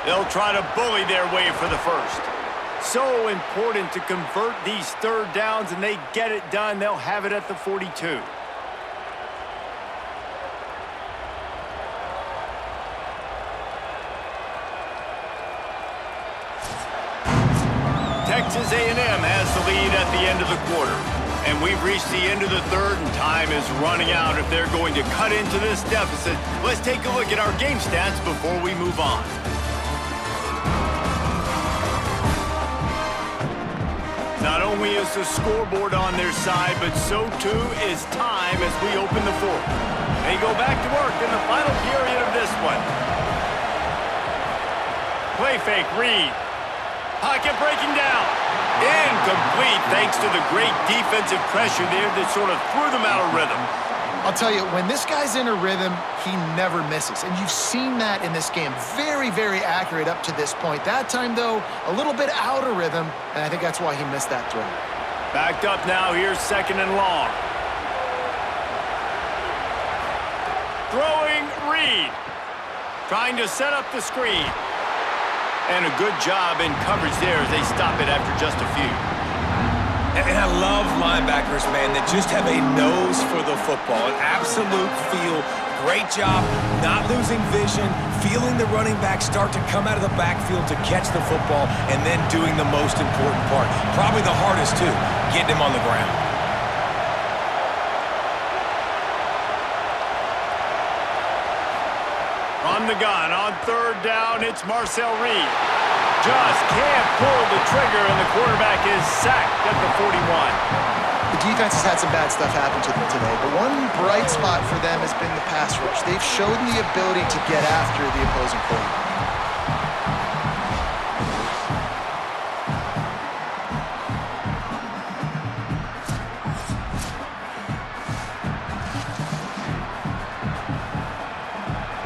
They'll try to bully their way for the 1st. So important to convert these 3rd downs, and they get it done. They'll have it at the 42. Texas A&M has the lead at the end of the quarter. And we've reached the end of the 3rd, and time is running out if they're going to cut into this deficit. Let's take a look at our game stats before we move on. Not only is the scoreboard on their side, but so too is time as we open the 4th. They go back to work in the final period of this one. Play fake, Reed. Pocket breaking down. Incomplete thanks to the great defensive pressure there that sort of threw them out of rhythm. I'll tell you, when this guy's in a rhythm, he never misses. And you've seen that in this game. Very, very accurate up to this point. That time, though, a little bit out of rhythm, and I think that's why he missed that throw. Backed up now, here's 2nd and long. Throwing Reed. Trying to set up the screen. And a good job in coverage there as they stop it after just a few. And I love linebackers, man, that just have a nose for the football, an absolute feel. Great job not losing vision, feeling the running back start to come out of the backfield to catch the football, and then doing the most important part. Probably the hardest, too, getting him on the ground. From the gun on 3rd down, it's Marcel Reed. Just can't pull the trigger, and the quarterback is sacked at the 41. The defense has had some bad stuff happen to them today, but one bright spot for them has been the pass rush. They've shown the ability to get after the opposing quarterback.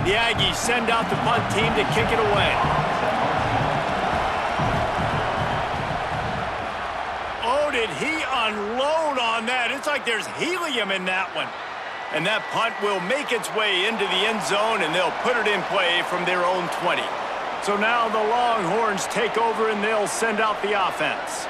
The Aggies send out the punt team to kick it away. Oh, did he unload on that? It's like there's helium in that one. And that punt will make its way into the end zone, and they'll put it in play from their own 20. So now the Longhorns take over, and they'll send out the offense.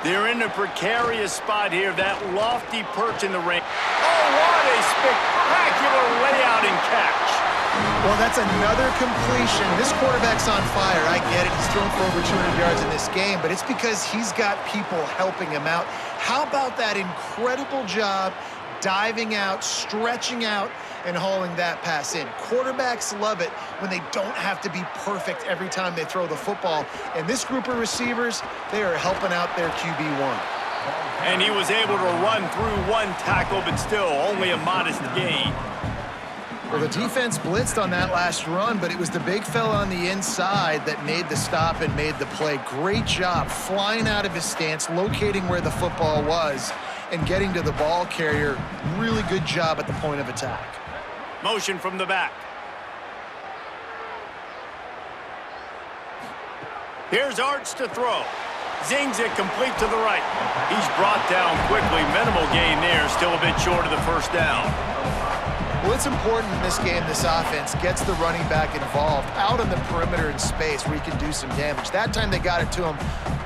They're in a precarious spot here, that lofty perch in the ring. Oh, what a spectacular layout and catch. Well, that's another completion. This quarterback's on fire. I get it. He's thrown for over 200 yards in this game, but it's because he's got people helping him out. How about that incredible job diving out, stretching out, and hauling that pass in. Quarterbacks love it when they don't have to be perfect every time they throw the football. And this group of receivers, they are helping out their QB1. And he was able to run through one tackle, but still only a modest gain. Well, the defense blitzed on that last run, but it was the big fella on the inside that made the stop and made the play. Great job flying out of his stance, locating where the football was, and getting to the ball carrier. Really good job at the point of attack. Motion from the back. Here's Arch to throw. Zings it complete to the right. He's brought down quickly. Minimal gain there. Still a bit short of the first down. Well, it's important in this game, this offense gets the running back involved out on the perimeter in space where he can do some damage. That time they got it to him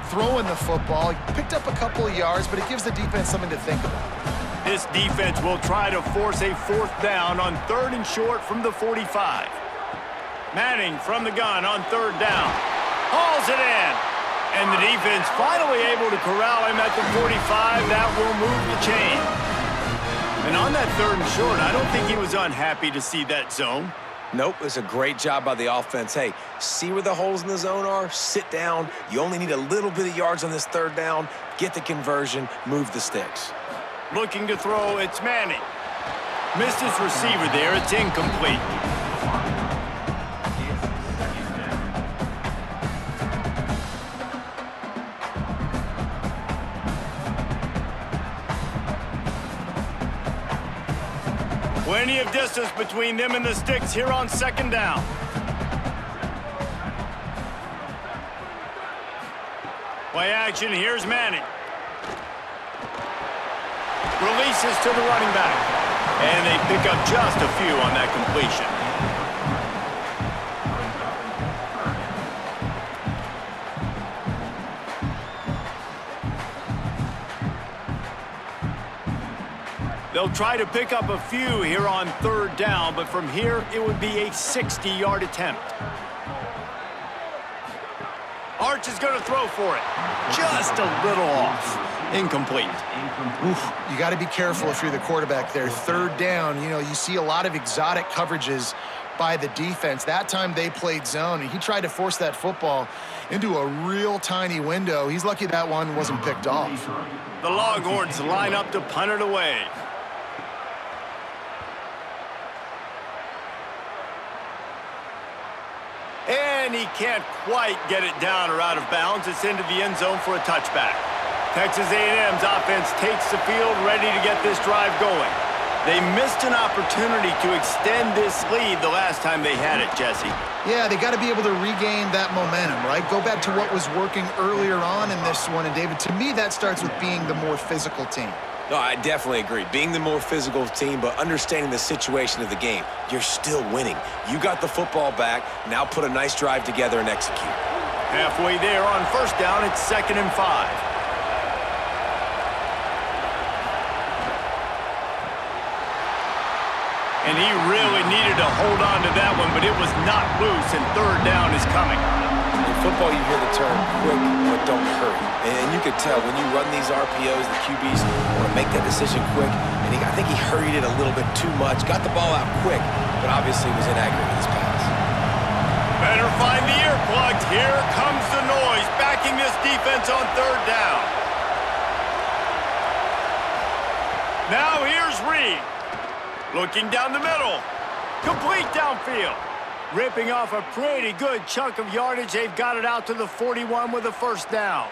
throwing the football. He picked up a couple of yards, but it gives the defense something to think about. This defense will try to force a fourth down on 3rd and short from the 45. Manning from the gun on 3rd down. Hauls it in. And the defense finally able to corral him at the 45. That will move the chain. And on that 3rd and short, I don't think he was unhappy to see that zone. Nope, it's a great job by the offense. Hey, see where the holes in the zone are? Sit down. You only need a little bit of yards on this 3rd down. Get the conversion, move the sticks. Looking to throw, it's Manning. Missed his receiver there, it's incomplete. Plenty of distance between them and the sticks here on 2nd down. Play action, here's Manning. Releases to the running back. And they pick up just a few on that completion. They'll try to pick up a few here on 3rd down, but from here, it would be a 60-yard attempt. Arch is going to throw for it. Just a little off. Incomplete. Oof, you got to be careful if you're the quarterback there. 3rd down, you see a lot of exotic coverages by the defense. That time they played zone, and he tried to force that football into a real tiny window. He's lucky that one wasn't picked off. The Longhorns line up to punt it away. And he can't quite get it down or out of bounds. It's into the end zone for a touchback. Texas A&M's offense takes the field, ready to get this drive going. They missed an opportunity to extend this lead the last time they had it, Jesse. Yeah, they got to be able to regain that momentum, right? Go back to what was working earlier on in this one. And, David, to me, that starts with being the more physical team. No, I definitely agree. Being the more physical team, but understanding the situation of the game. You're still winning. You got the football back. Now put a nice drive together and execute. Halfway there on 1st down, it's 2nd and 5. And he really needed to hold on to that one, but it was not loose, and 3rd down is coming. In football, you hear the term quick, but don't hurry. And you could tell when you run these RPOs, the QBs want to make that decision quick. And I think he hurried it a little bit too much, got the ball out quick, but obviously was inaccurate with his pass. Better find the earplugs. Here comes the noise, backing this defense on 3rd down. Now here's Reed. Looking down the middle. Complete downfield. Ripping off a pretty good chunk of yardage. They've got it out to the 41 with a 1st down.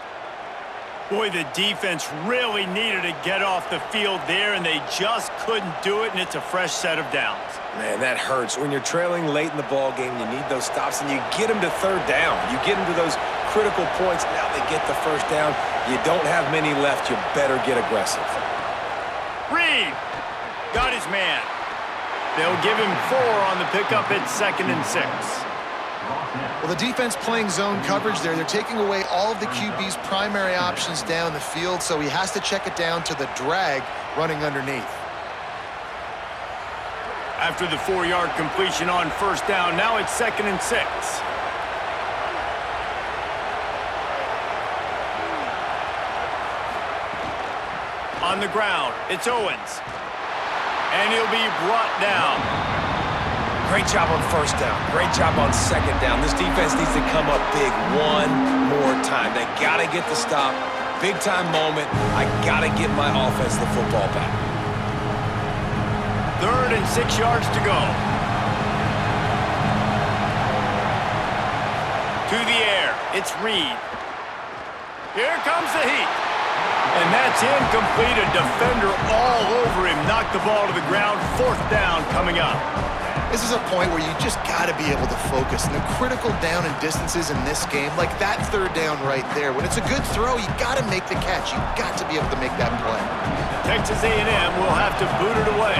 Boy, the defense really needed to get off the field there, and they just couldn't do it, and it's a fresh set of downs. Man, that hurts. When you're trailing late in the ball game, you need those stops, and you get them to 3rd down. You get them to those critical points. Now they get the 1st down. You don't have many left. You better get aggressive. Reed got his man. They'll give him 4 on the pickup at 2nd and 6. Well, the defense playing zone coverage there. They're taking away all of the QB's primary options down the field, so he has to check it down to the drag running underneath. After the 4-yard completion on 1st down, now it's 2nd and 6. On the ground, it's Owens. And he'll be brought down. Great job on first down. Great job on second down. This defense needs to come up big one more time. They got to get the stop. Big time moment. I got to get my offense the football back. 3rd and 6 yards to go. To the air. It's Reed. Here comes the heat. And that's incomplete. A defender all over him. Knocked the ball to the ground. 4th down coming up. This is a point where you just got to be able to focus. And the critical down and distances in this game, like that 3rd down right there, when it's a good throw, you got to make the catch. You got to be able to make that play. Texas A&M will have to boot it away.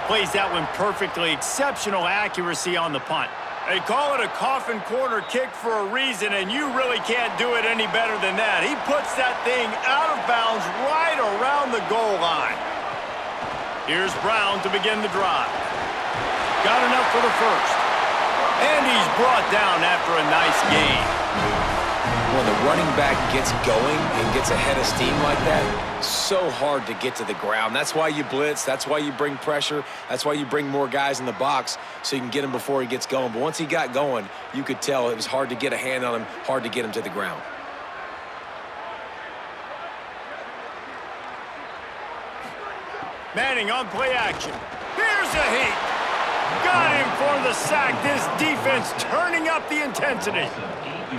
Plays that one perfectly. Exceptional accuracy on the punt. They call it a coffin corner kick for a reason, and you really can't do it any better than that. He puts that thing out of bounds right around the goal line. Here's Brown to begin the drive. Got enough for the first. And he's brought down after a nice gain. When the running back gets going and gets ahead of steam like that, so hard to get to the ground. That's why you blitz. That's why you bring pressure. That's why you bring more guys in the box so you can get him before he gets going. But once he got going, you could tell it was hard to get a hand on him, hard to get him to the ground. Manning on play action. Here's a heat. Got him for the sack. This defense turning up the intensity.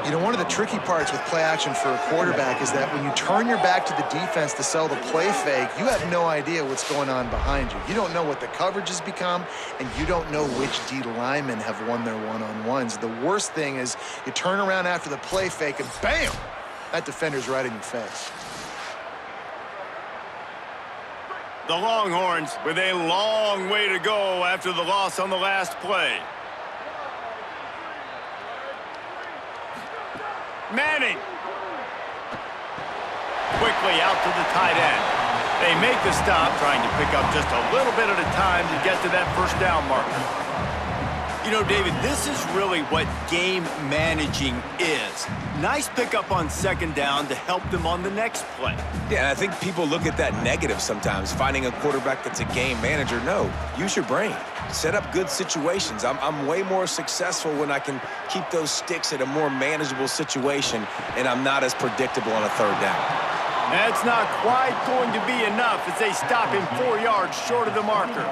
You know, one of the tricky parts with play action for a quarterback is that when you turn your back to the defense to sell the play fake, you have no idea what's going on behind you. You don't know what the coverage has become, and you don't know which D linemen have won their one-on-ones. The worst thing is you turn around after the play fake, and bam! That defender's right in your face. The Longhorns with a long way to go after the loss on the last play. Manning. Quickly out to the tight end. They make the stop, trying to pick up just a little bit at a time to get to that first down marker. You know, David, this is really what game managing is. Nice pickup on second down to help them on the next play. Yeah, and I think people look at that negative sometimes, finding a quarterback that's a game manager. No, use your brain. Set up good situations. I'm way more successful when I can keep those sticks at a more manageable situation, and I'm not as predictable on a third down. That's not quite going to be enough as they stop him 4 yards short of the marker.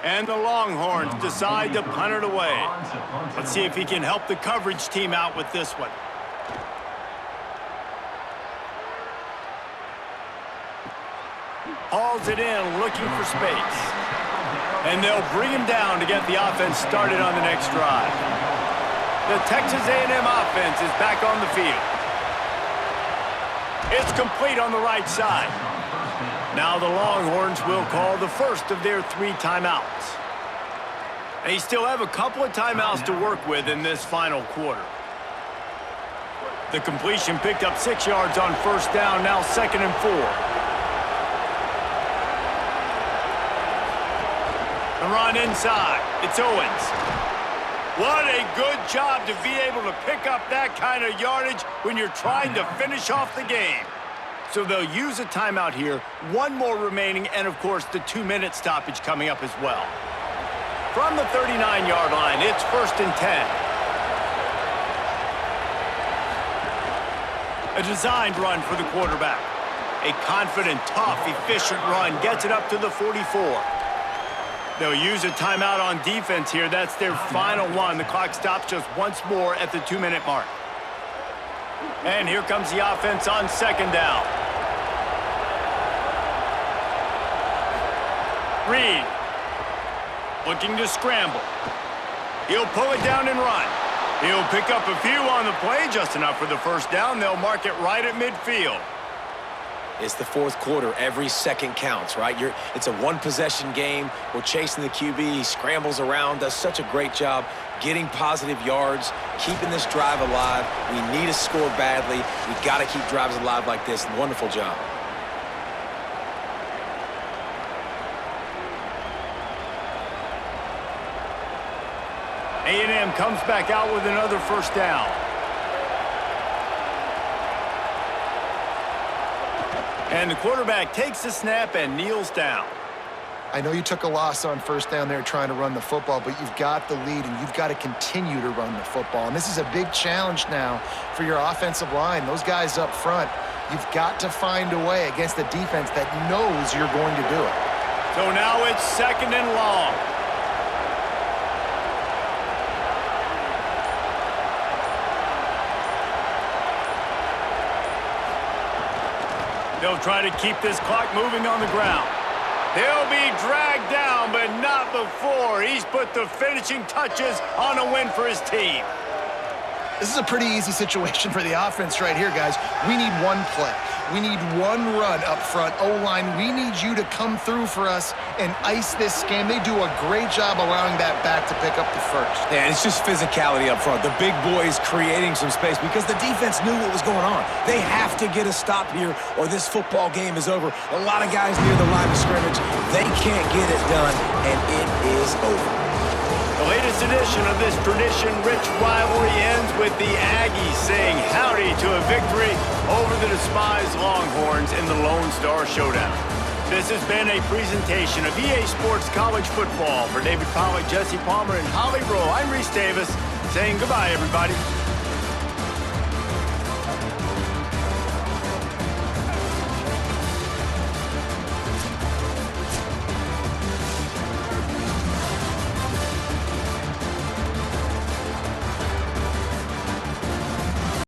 And the Longhorns decide to punt it away. Let's see if he can help the coverage team out with this one. Hauls it in, looking for space. And they'll bring him down to get the offense started on the next drive. The Texas A&M offense is back on the field. It's complete on the right side. Now the Longhorns will call the first of their 3 timeouts. They still have a couple of timeouts to work with in this final quarter. The completion picked up 6 yards on first down, now 2nd and 4. The run inside. It's Owens. What a good job to be able to pick up that kind of yardage when you're trying to finish off the game. So they'll use a timeout here, 1 more remaining, and of course the 2-minute stoppage coming up as well. From the 39-yard line, it's 1st and 10. A designed run for the quarterback. A confident, tough, efficient run gets it up to the 44. They'll use a timeout on defense here. That's their final one. The clock stops just once more at the 2-minute mark. And here comes the offense on 2nd down. Reed, looking to scramble. He'll pull it down and run. He'll pick up a few on the play, just enough for the first down. They'll mark it right at midfield. It's the 4th quarter. Every second counts, right? It's a 1-possession game. We're chasing the QB. He scrambles around, does such a great job getting positive yards, keeping this drive alive. We need to score badly. We got to keep drives alive like this. Wonderful job. A&M comes back out with another first down. And the quarterback takes the snap and kneels down. I know you took a loss on first down there trying to run the football, but you've got the lead, and you've got to continue to run the football. And this is a big challenge now for your offensive line. Those guys up front, you've got to find a way against the defense that knows you're going to do it. So now it's 2nd and long. They'll try to keep this clock moving on the ground. He'll be dragged down, but not before he's put the finishing touches on a win for his team. This is a pretty easy situation for the offense right here, guys. We need one play. We need one run up front. O-line, we need you to come through for us and ice this game. They do a great job allowing that back to pick up the first. Yeah, and it's just physicality up front. The big boys creating some space because the defense knew what was going on. They have to get a stop here or this football game is over. A lot of guys near the line of scrimmage, they can't get it done, and it is over. The latest edition of this tradition-rich rivalry ends with the Aggies saying howdy to a victory over the despised Longhorns in the Lone Star Showdown. This has been a presentation of EA Sports College Football. For David Pollack, Jesse Palmer, and Holly Rowe, I'm Reese Davis saying goodbye, everybody.